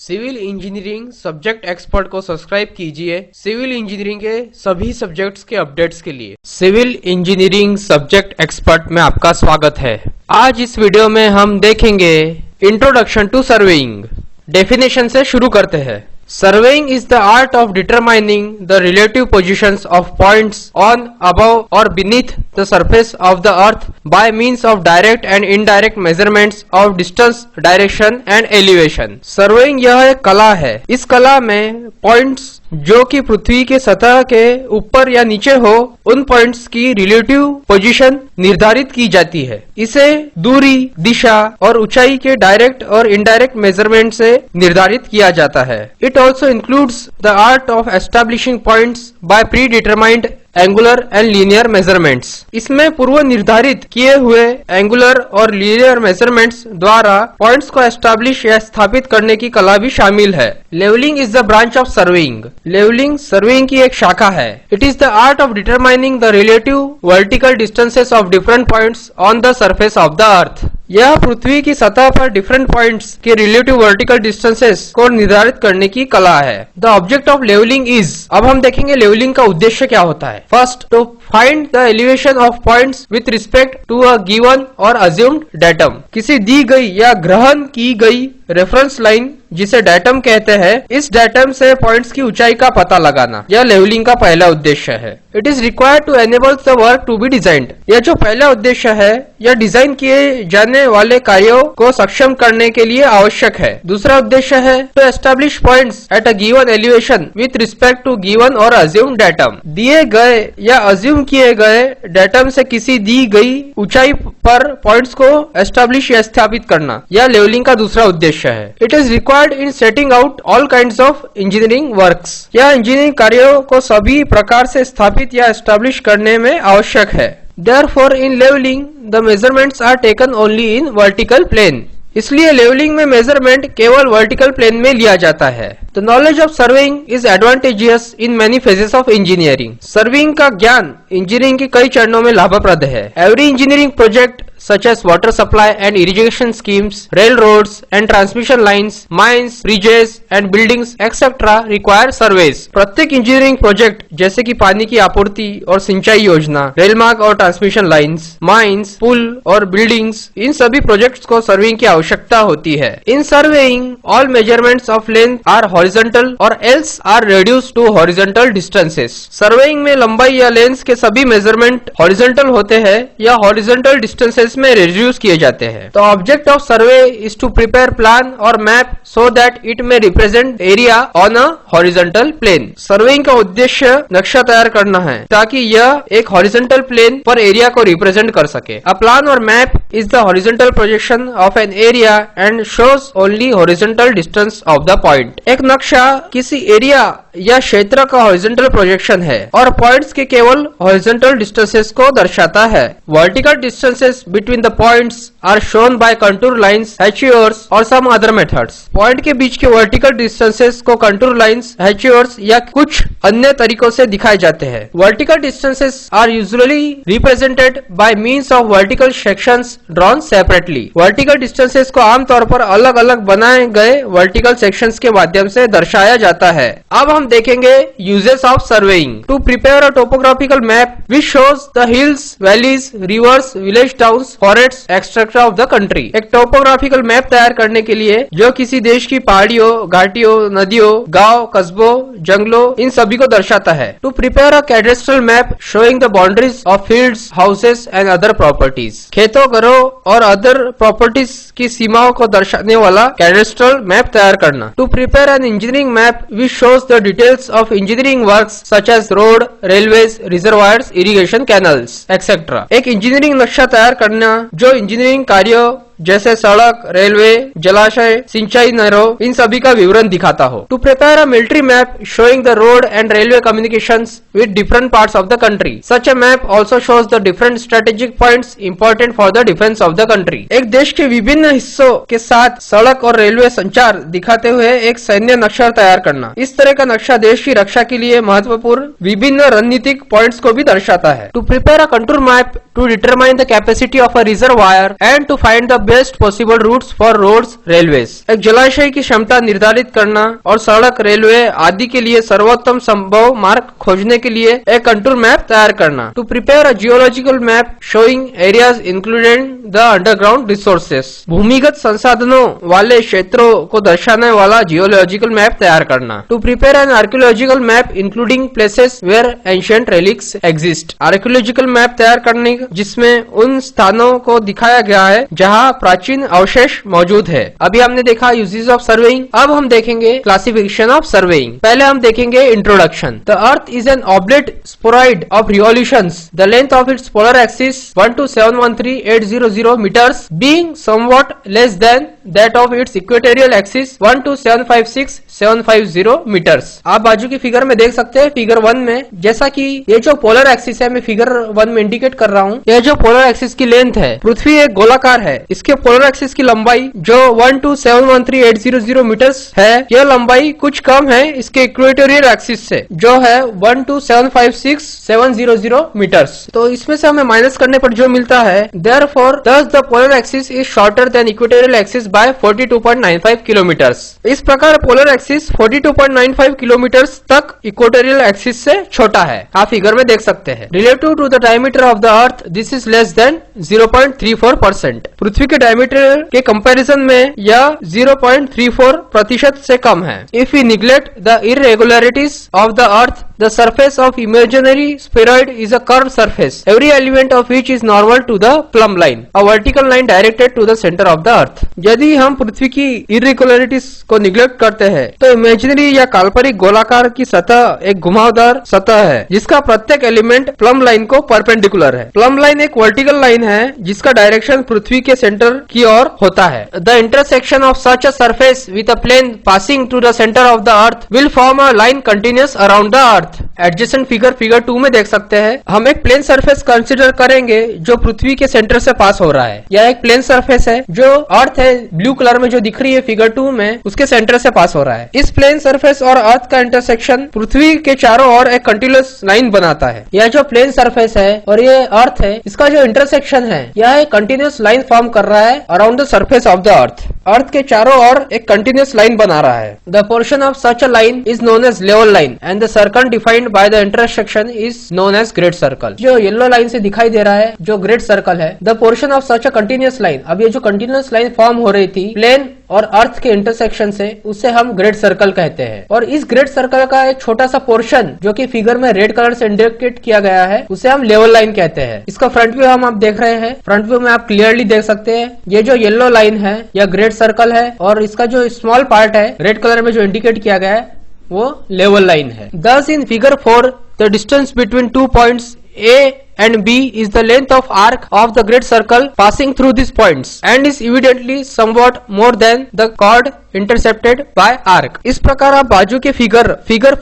Civil engineering subject expert को subscribe कीजिए civil engineering के सभी सब्जेक्ट्स के अपडेट्स के लिए। सिविल इंजीनियरिंग सब्जेक्ट एक्सपर्ट में आपका स्वागत है। आज इस वीडियो में हम देखेंगे इंट्रोडक्शन टू सर्वेइंग। डेफिनेशन से शुरू करते हैं। Surveying is the art of determining the relative positions of points on, above or beneath the surface of the earth by means of direct and indirect measurements of distance, direction and elevation. Surveying यह एक कला है। इस कला में points जो कि पृथ्वी के सतह के ऊपर या नीचे हो, उन पॉइंट्स की रिलेटिव पोजीशन निर्धारित की जाती है। इसे दूरी, दिशा और ऊंचाई के डायरेक्ट और इनडायरेक्ट मेजरमेंट से निर्धारित किया जाता है। It also includes the art of establishing points by predetermined angular and linear measurements. इसमें पूर्व निर्धारित किए हुए एंगुलर और लीनियर मेजरमेंट्स द्वारा पॉइंट्स को एस्टैब्लिश या स्थापित करने की कला भी शामिल है। Levelling is the branch of surveying. Levelling surveying की एक शाखा है। It is the art of determining the relative vertical distances of different points on the surface of the earth. यह पृथ्वी की सतह पर डिफरेंट पॉइंट्स के रिलेटिव वर्टिकल डिस्टेंसेस को निर्धारित करने की कला है। The object of levelling is, अब हम देखेंगे लेवलिंग का उद्देश्य क्या होता है। First, to find the elevation of points with respect to a given or assumed datum. किसी दी गई या ग्रहण की गई रेफरेंस लाइन जिसे डेटम कहते हैं, इस डेटम से पॉइंट्स की ऊंचाई का पता लगाना, यह लेवलिंग का पहला उद्देश्य है। It is required to enable the work to be designed. यह जो पहला उद्देश्य है, यह डिजाइन किए जाने वाले कार्यों को सक्षम करने के लिए आवश्यक है। दूसरा उद्देश्य है to establish points at a given elevation with respect to given or assumed datum. दिए गए या अज्यूम किए गए डेटम से किसी दी गई ऊंचाई पर पॉइंट्स को एस्टैब्लिश या स्थापित करना, यह लेवलिंग का दूसरा उद्देश्य है। It is required in setting out all kinds of engineering works. यह इंजीनियरिंग कार्यों को सभी प्रकार से स्थापित या एस्टैब्लिश करने में आवश्यक है। Therefore, in leveling, the measurements are taken only in vertical plane. इसलिए लेवलिंग में मेजरमेंट केवल वर्टिकल प्लेन में लिया जाता है। The knowledge of surveying is advantageous in many phases of engineering. Surveying का ज्ञान इंजीनियरिंग के कई चरणों में लाभप्रद है। Every engineering project such as water supply and irrigation schemes, railroads and transmission lines, mines, bridges and buildings etc. require surveys. प्रत्येक engineering project जैसे कि पानी की आपूर्ति और सिंचाई योजना, रेल मार्ग और ट्रांसमिशन लाइन्स, माइंस, पुल और बिल्डिंग्स, इन सभी प्रोजेक्ट्स को सर्वेइंग की आवश्यकता होती है। In surveying all measurements of length are horizontal और else are reduced to horizontal distances. Surveying में लंबाई या लेंथ के सभी मेजरमेंट हॉरिजॉन्टल होते हैं या हॉरिजॉन्टल डिस्टेंसेस में रिड्यूस किए जाते हैं। तो object of survey is to prepare plan or map so that it may represent area on a horizontal plane. Surveying का उद्देश्य नक्शा तैयार करना है ताकि यह एक हॉरिजॉन्टल प्लेन पर एरिया को रिप्रेजेंट कर सके। A plan or map is the horizontal projection of an area and shows only horizontal distance of the point. एक नक्शा किसी एरिया या क्षेत्र का हॉरिजॉन्टल प्रोजेक्शन है और पॉइंट्स के केवल हॉरिजॉन्टल डिस्टेंसेस को दर्शाता है। Vertical distances between the points are shown by contour lines, hachures और सम अदर मेथड्स। पॉइंट के बीच के वर्टिकल डिस्टेंसेस को कंटूर लाइंस, हैच्योर्स या कुछ अन्य तरीकों से दिखाए जाते हैं। Vertical distances are usually represented by means of vertical sections drawn separately. Vertical distances को आमतौर पर अलग अलग बनाए गए वर्टिकल सेक्शंस के माध्यम से दर्शाया जाता है। अब हम देखेंगे uses of surveying. To prepare a topographical map which shows the hills, valleys, rivers, village towns, forests etcetera of the country. एक टोपोग्राफिकल मैप तैयार करने के लिए जो किसी देश की पहाड़ियों, घाटियों, नदियों, गांव, कस्बों, जंगलों, इन सभी को दर्शाता है। To prepare a cadastral map showing the boundaries of fields, houses and other properties. खेतों, घरों और अदर प्रॉपर्टीज की सीमाओं को दर्शाने वाला कैडेस्ट्रल मैप तैयार करना। To prepare an engineering map which shows the details of engineering works such as road, railways, reservoirs, irrigation canals, etc. एक इंजीनियरिंग नक्शा तैयार करना जो इंजीनियरिंग कार्यों जैसे सड़क, रेलवे, जलाशय, सिंचाई नहरों, इन सभी का विवरण दिखाता हो। To prepare a military map showing the road and railway communications with different parts of the country. Such a map also shows the different strategic points important for the defence of the country. एक देश के विभिन्न हिस्सों के साथ सड़क और railway संचार दिखाते हुए एक सैन्य नक्शा तैयार करना। इस तरह का नक्शा देश की रक्षा के लिए महत्वपूर्ण विभिन्न रणनीतिक पॉइंट्स को भी दर्शाता है। To prepare a contour map to determine the capacity of a reservoir and to find the best possible routes for roads railways, एक जलाशय की क्षमता निर्धारित करना और सड़क, रेलवे आदि के लिए सर्वोत्तम संभव मार्ग खोजने के लिए एक कंटूर मैप तैयार करना। To prepare a geological map showing areas including the underground resources, भूमिगत संसाधनों वाले क्षेत्रों को दर्शाने वाला जियोलॉजिकल मैप तैयार करना। To prepare an archaeological map including places where ancient relics exist, archaeological map तैयार करने जिसमें उन स्थानों को दिखाया गया है जहां प्राचीन अवशेष मौजूद है। अभी हमने देखा यूजेस ऑफ सर्वेइंग, अब हम देखेंगे क्लासिफिकेशन ऑफ सर्वेइंग। पहले हम देखेंगे introduction. The earth is an oblate spheroid of revolutions, the length of its polar axis 12713,800 meters, being somewhat less than that of its equatorial axis 12756,750 meters। आप बाजू की figure में देख सकते हैं, फिगर 1 में, जैसा कि ये जो पोलर एक्सिस है मैं फिगर 1 में इंडिकेट कर रहा हूँ, यह जो पोलर एक्सिस की लेंथ है, पृथ्वी एक गोलाकार है, इसके पोलर एक्सिस की लंबाई जो 12713,800 मीटर्स है, यह लंबाई कुछ कम है इसके इक्वेटोरियल एक्सिस से जो है 12756,700 मीटर्स। तो इसमें से हमें माइनस करने पर जो मिलता है, therefore thus the polar axis is shorter than equatorial axis by 42.95 kilometres. इस प्रकार पोलर एक्सिस 42.95 किलोमीटर्स तक इक्वेटोरियल एक्सिस से छोटा है, आप फिगर में देख सकते हैं। Relative to the diameter of the earth this is less than 0.34%, पृथ्वी के डायमीटर के कंपैरिजन में यह 0.34% से कम है। If we neglect the irregularities of the earth, the surface of imaginary spheroid is a curved surface, every element of which is normal to the plumb line, a vertical line directed to the center of the earth। यदि हम पृथ्वी की irregularities को neglect करते हैं तो imaginary या काल्पनिक गोलाकार की सतह एक घुमावदार सतह है जिसका प्रत्येक एलिमेंट प्लम लाइन को परपेंडिकुलर है। प्लम लाइन एक वर्टिकल लाइन है जिसका डायरेक्शन पृथ्वी के सेंटर की ओर होता है। The intersection of such a surface with a plane passing to the centre of the earth will form a line continuous around the earth. Adjacent figure 2 में देख सकते हैं, हम एक प्लेन सरफेस कंसीडर करेंगे जो पृथ्वी के सेंटर से पास हो रहा है। यह एक प्लेन सरफेस है जो अर्थ है, ब्लू कलर में जो दिख रही है फिगर 2 में, उसके सेंटर से पास हो रहा है। इस प्लेन सरफेस और अर्थ का इंटरसेक्शन पृथ्वी के चारों ओर एक कंटिन्यूअस लाइन बनाता है। यह जो प्लेन सरफेस है और ये अर्थ है, इसका जो इंटरसेक्शन है यह एक कंटिन्यूअस लाइन फॉर्म कर रहा है around the surface of the earth. Earth के चारों ओर एक कंटिन्यूअस लाइन बना रहा है। The portion of such a line is known as level line and the circle defined by the intersection is known as great circle. जो yellow line से दिखाई दे रहा है जो ग्रेट सर्कल है। The portion of such a continuous line, अब ये जो कंटिन्यूअस लाइन फॉर्म हो रही थी प्लेन और अर्थ के इंटरसेक्शन से, उसे हम ग्रेट सर्कल कहते हैं। और इस ग्रेट सर्कल का एक छोटा सा पोर्शन जो कि फिगर में रेड कलर से इंडिकेट किया गया है, उसे हम लेवल लाइन कहते हैं। इसका फ्रंट व्यू हम आप देख रहे हैं, फ्रंट व्यू में आप क्लियरली देख सकते हैं ये जो येलो लाइन है यह ग्रेट सर्कल है और इसका जो स्मॉल पार्ट है रेड कलर में जो इंडिकेट किया गया है वो लेवल लाइन है। Thus in figure 4 the distance between 2 points A and B is the length of arc of the great circle passing through these points and is evidently somewhat more than the chord intercepted by arc। इस प्रकार आप बाजू के figure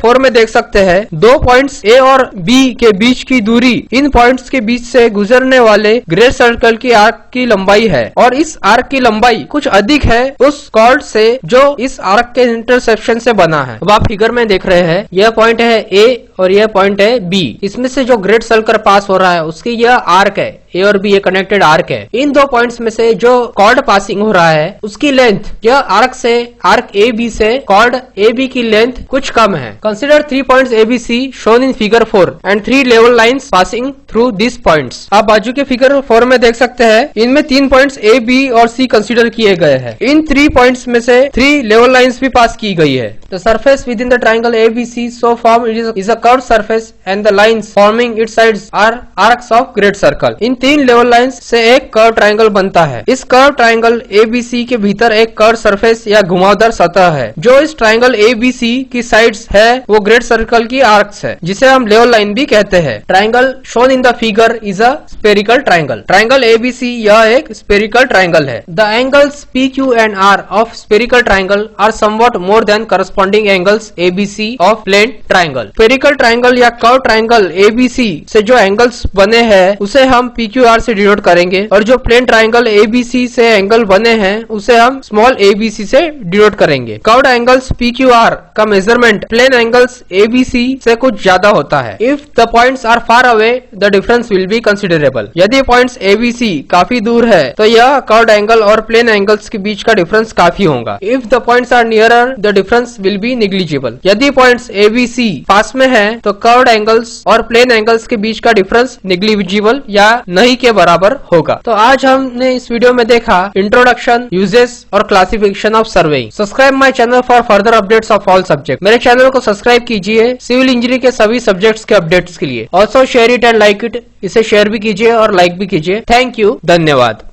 4 में देख सकते हैं, दो पॉइंट्स A और B के बीच की दूरी इन पॉइंट्स के बीच से गुजरने वाले ग्रेट सर्कल की आर्क की लंबाई है और इस आर्क की लंबाई कुछ अधिक है उस कॉर्ड से जो इस आर्क के इंटरसेक्शन से बना है। अब आप फिगर में देख रहे हैं, यह पॉइंट है A और यह पॉइंट है B। इसमें से जो ग्रेट सर्कल पास हो रहा है उसकी यह आर्क है, A और B ये कनेक्टेड आर्क है। इन दो पॉइंट्स में से जो कॉर्ड पासिंग हो रहा है उसकी लेंथ यह आर्क से आर्क AB से कॉर्ड AB की लेंथ कुछ कम है। Consider 3 points ABC shown in figure 4 and 3 level lines passing through this points. आप बाजू के फिगर 4 में देख सकते हैं, इनमें 3 पॉइंट्स A, B और C कंसिडर किए गए हैं। इन 3 पॉइंट्स में से 3 लेवल लाइंस भी पास की गई है। The surface within the triangle ABC so form is a curved surface and the lines forming its sides are arcs of great circle. इन 3 लेवल लाइंस से एक कर्व ट्राइंगल बनता है। इस कर्व ट्राइंगल ABC के भीतर एक curve surface या घुमावदार सतह है। जो इस ट्राइंगल ABC की साइड्स है वो ग्रेट सर्कल की आर्क्स है जिसे हम लेवल लाइन भी कहते हैं। Triangle shown in the figure is a spherical triangle. Triangle ABC यह एक स्पेरिकल ट्राइंगल है। The angles PQ and R of spherical triangle are somewhat more than corresponding angles ABC of plane triangle. Spherical triangle या curve triangle ABC से जो angles बने हैं उसे हम PQR से डिनोट करेंगे और जो प्लेन ट्राइंगल ABC से एंगल बने हैं उसे हम स्मॉल ABC से डिनोट करेंगे। कर्व्ड एंगल्स PQR का मेजरमेंट प्लेन एंगल्स ABC से कुछ ज्यादा होता है। If the points are far away the difference will be considerable. यदि पॉइंट्स ABC काफी दूर है तो यह कर्व्ड एंगल और प्लेन एंगल्स के बीच का डिफरेंस काफी होगा। If the points are nearer the difference will B negligible. यदि पॉइंट्स ABC पास में है तो कर्व्ड एंगल्स और प्लेन एंगल्स के बीच का डिफरेंस नेग्लिजिबल या नहीं के बराबर होगा। तो आज हमने इस वीडियो में देखा इंट्रोडक्शन, यूजेस और classification of surveying. Subscribe my channel for further updates of all subject. मेरे चैनल को सब्सक्राइब कीजिए सिविल इंजीनियरिंग के सभी सब्जेक्ट्स के अपडेट्स के लिए। Also share it and like it. इसे शेयर भी कीजिए और लाइक भी कीजिए। थैंक यू, धन्यवाद।